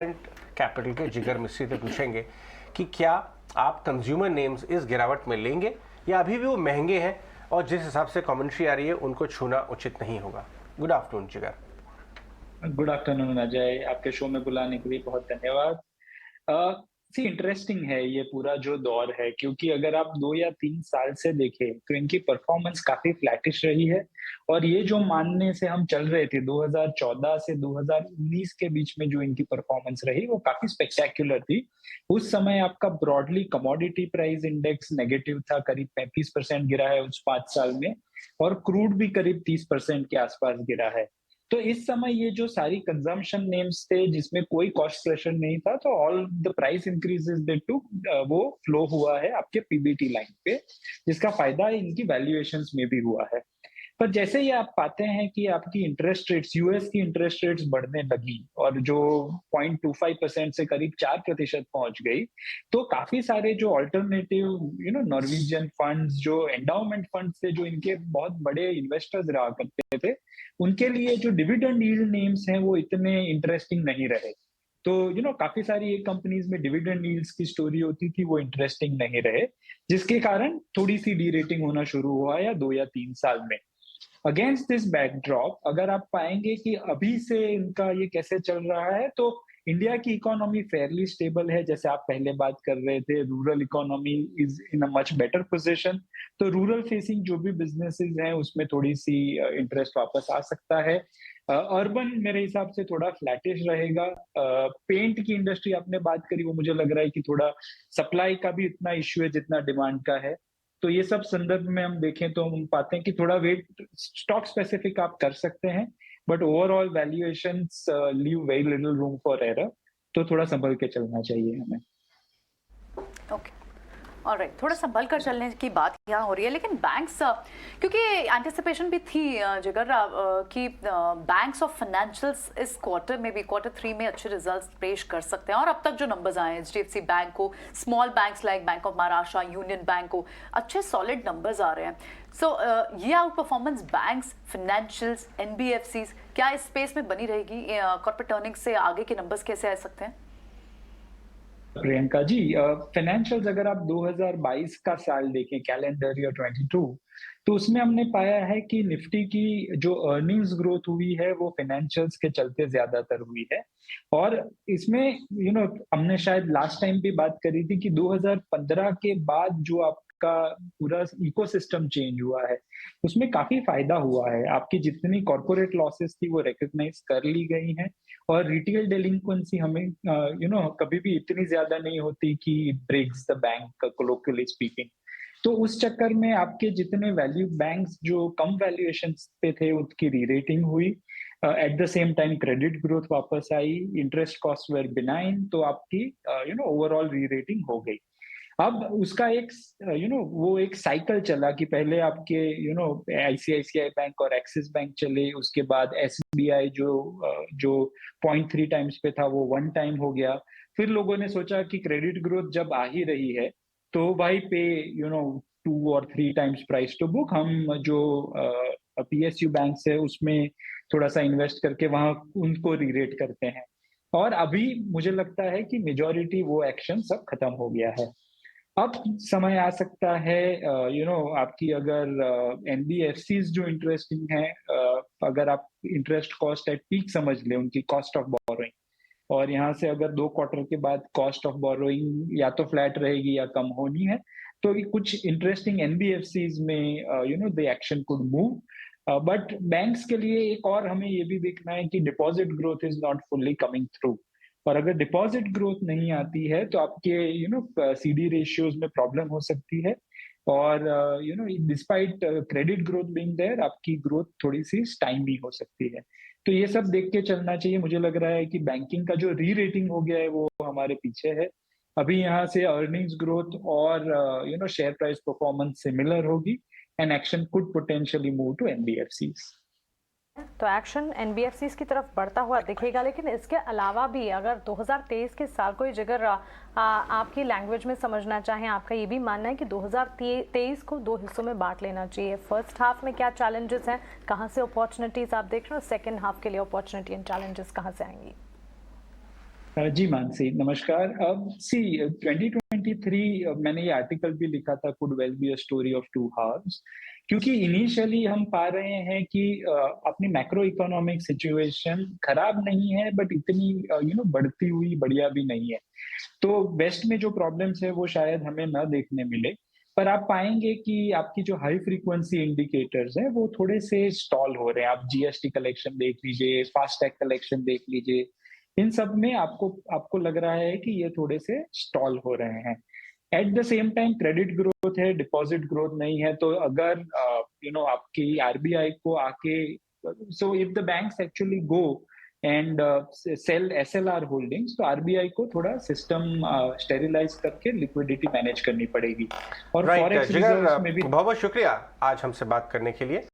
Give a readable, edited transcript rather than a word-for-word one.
Capital के जिगर मिस्त्री से पूछेंगे कि क्या आप कंज्यूमर नेम्स इस गिरावट में लेंगे या अभी भी वो महंगे हैं और जिस हिसाब से कमेंट्री आ रही है उनको छूना उचित नहीं होगा। गुड आफ्टरनून जिगर। गुड आफ्टरनून अजय, आपके शो में बुलाने के लिए बहुत धन्यवाद। सी इंटरेस्टिंग है ये पूरा जो दौर है, क्योंकि अगर आप 2 या 3 साल से देखें तो इनकी परफॉर्मेंस काफी फ्लैटिश रही है। और ये जो मानने से हम चल रहे थे 2014 से 2019 के बीच में जो इनकी परफॉर्मेंस रही वो काफी स्पेक्टेक्युलर थी। उस समय आपका broadly commodity price index negative था, करीब 35% गिरा है उस 5 साल में। और क्रूड भी करीब 30% के आसपास गिरा है। तो इस समय ये जो सारी कंजम्पशन नेम्स थे जिसमें कोई कॉस्ट प्रेशर नहीं था, तो all the price increases they to वो फ्लो हुआ है आपके पीबीटी लाइन पे, जिसका फायदा इनकी वैल्यूएशंस में भी हुआ है। पर जैसे ही आप पाते हैं कि आपकी इंटरेस्ट रेट्स, यूएस की इंटरेस्ट रेट्स बढ़ने लगी और जो 0.25% से करीब 4% पहुंच गई, तो काफी सारे जो अल्टरनेटिव नॉर्वेजियन फंड्स, जो एंडाउमेंट फंड्स थे, जो इनके बहुत बड़े इन्वेस्टर्स रहा करते थे, उनके लिए जो डिविडेंड यील्ड नेम्स हैं वो इतने इंटरेस्टिंग नहीं रहे। तो काफी सारी एक कंपनीज में डिविडेंड यील्ड्स की स्टोरी होती थी, वो इंटरेस्टिंग नहीं रहे, जिसके कारण थोड़ी सी डी रेटिंग होना शुरू हुआ या 2 या 3 साल में। अगेंस्ट दिस बैकड्रॉप अगर आप पाएंगे कि अभी से इनका ये कैसे चल रहा है, तो इंडिया की इकोनॉमी फेयरली स्टेबल है। जैसे आप पहले बात कर रहे थे, rural economy is in a much better position. तो रूरल फेसिंग जो भी बिजनेसेस हैं उसमें थोड़ी सी इंटरेस्ट वापस आ सकता है। अर्बन मेरे हिसाब से थोड़ा फ्लैटिश रहेगा। पेंट की इंडस्ट्री आपने बात करी, वो मुझे लग रहा है कि थोड़ा सप्लाई का भी इतना इश्यू है जितना डिमांड का है। तो ये सब संदर्भ में हम देखें तो हम पाते हैं कि थोड़ा वेट स्टॉक स्पेसिफिक आप कर सकते हैं, but overall valuations leave very little room for error. तो थोड़ा संभल के चलना चाहिए हमें। ओके, ऑलराइट, थोड़ा संभल कर चलने की बात यहाँ हो रही है, लेकिन बैंक्स, क्योंकि एंटिसिपेशन भी थी जिगर कि बैंक्स और फाइनेंशियल्स इस क्वार्टर में भी, Q3 में अच्छे रिजल्ट्स पेश कर सकते हैं। और अब तक जो नंबर्स आए हैं, HDFC बैंक को, small banks like bank of Maharashtra, union bank को अच्छे सॉलिड नंबर्स आ रहे हैं। सो ये out performance banks, financials, NBFCs क्या इस स्पेस में बनी रहेगी? कॉर्पोरेट अर्निंग्स से आगे के नंबर्स कैसे आ सकते हैं? प्रियंका जी, फाइनेंशियल्स अगर आप 2022 का साल देखें, कैलेंडर ईयर 22, तो उसमें हमने पाया है कि निफ्टी की जो अर्निंग्स ग्रोथ हुई है वो फाइनेंशियल्स के चलते ज्यादातर हुई है। और इसमें हमने शायद लास्ट टाइम भी बात करी थी कि 2015 के बाद जो आपका पूरा इकोसिस्टम चेंज हुआ है उसमें काफी फायदा हुआ है। आपकी जितनी कॉर्पोरेट लॉसेस थी वो रिकग्नाइज कर ली गई हैं। और रिटेल डेलिंक्वेंसी हमें कभी भी इतनी ज्यादा नहीं होती कि ब्रेक्स द बैंक, कोलोकियली स्पीकिंग। तो उस चक्कर में आपके जितने वैल्यू बैंक्स जो कम वैल्यूएशन पे थे उनकी री रेटिंग हुई। Eight the same time credit growth वापस आई, इंटरेस्ट कॉस्ट वेर बिनाइन, तो आपकी ओवरऑल री रेटिंग हो गई। अब उसका एक वो एक साइकिल चला कि पहले आपके आईसीआईसीआई बैंक और एक्सिस बैंक चले, उसके बाद एसबीआई जो 0.3 टाइम्स पे था वो 1 टाइम हो गया। फिर लोगों ने सोचा कि क्रेडिट ग्रोथ जब आ ही रही है तो भाई पे 2 और 3 टाइम्स प्राइस टू बुक, हम जो पीएसयू बैंक है उसमें थोड़ा सा इन्वेस्ट करके वहां उनको रीरेट करते हैं। और अभी मुझे लगता है कि मेजोरिटी वो एक्शन सब खत्म हो गया है। अब समय आ सकता है आपकी अगर एनबीएफसीज जो इंटरेस्टिंग है, अगर आप इंटरेस्ट कॉस्ट एट पीक समझ ले उनकी कॉस्ट ऑफ बोरोइंग, और यहाँ से अगर 2 क्वार्टर के बाद कॉस्ट ऑफ बोरोइंग या तो फ्लैट रहेगी या कम होनी है, तो ये कुछ इंटरेस्टिंग एनबीएफसीज में the action could move. But banks के लिए एक और हमें ये भी देखना है कि deposit growth is not fully coming through. और अगर डिपॉजिट ग्रोथ नहीं आती है तो आपके सीडी रेशियोज में प्रॉब्लम हो सकती है। और despite credit growth being there, आपकी ग्रोथ थोड़ी सी स्टाइमी हो सकती है। तो ये सब देख के चलना चाहिए। मुझे लग रहा है कि बैंकिंग का जो री रेटिंग हो गया है वो हमारे पीछे है। अभी यहाँ से अर्निंग्स ग्रोथ और शेयर प्राइस परफॉर्मेंस सिमिलर होगी, and action could potentially move to NBFCs. तो एक्शन एनबीएफसीज की तरफ बढ़ता हुआ दिखेगा। लेकिन इसके अलावा भी अगर 2023 के साल को जिगर आपकी लैंग्वेज में समझना चाहें, आपका ये भी मानना है कि 2023 को 2 हिस्सों में बांट लेना चाहिए। फर्स्ट हाफ में क्या चैलेंजेस हैं, कहां से अपॉर्चुनिटीज आप देख रहे हो, सेकेंड हाफ के लिए अपॉर्चुनिटी एंड चैलेंजेस कहां से आएंगी? जी मानसी, नमस्कार। अब सी 2023 मैंने ये आर्टिकल भी लिखा था, could well be a story of two halves, क्योंकि इनिशियली हम पा रहे हैं कि अपनी मैक्रो इकोनॉमिक सिचुएशन खराब नहीं है, बट इतनी बढ़ती हुई बढ़िया भी नहीं है। तो वेस्ट में जो प्रॉब्लम्स है वो शायद हमें ना देखने मिले, पर आप पाएंगे कि आपकी जो हाई फ्रीक्वेंसी इंडिकेटर्स हैं वो थोड़े से स्टॉल हो रहे हैं। आप जीएसटी कलेक्शन देख लीजिए, फास्टैग कलेक्शन देख लीजिए, इन सब में आपको आपको लग रहा है कि ये थोड़े से स्टॉल हो रहे हैं। At the same time credit growth है, डिपॉजिट ग्रोथ नहीं है। तो अगर आपकी आरबीआई को आके, so if the banks actually go and sell SLR holdings, तो आरबीआई को थोड़ा सिस्टम स्टेरिलाइज करके लिक्विडिटी मैनेज करनी पड़ेगी। और राइट फॉरेक्स जिगर, रिजर्व्स में भी बहुत बहुत शुक्रिया आज हमसे बात करने के लिए।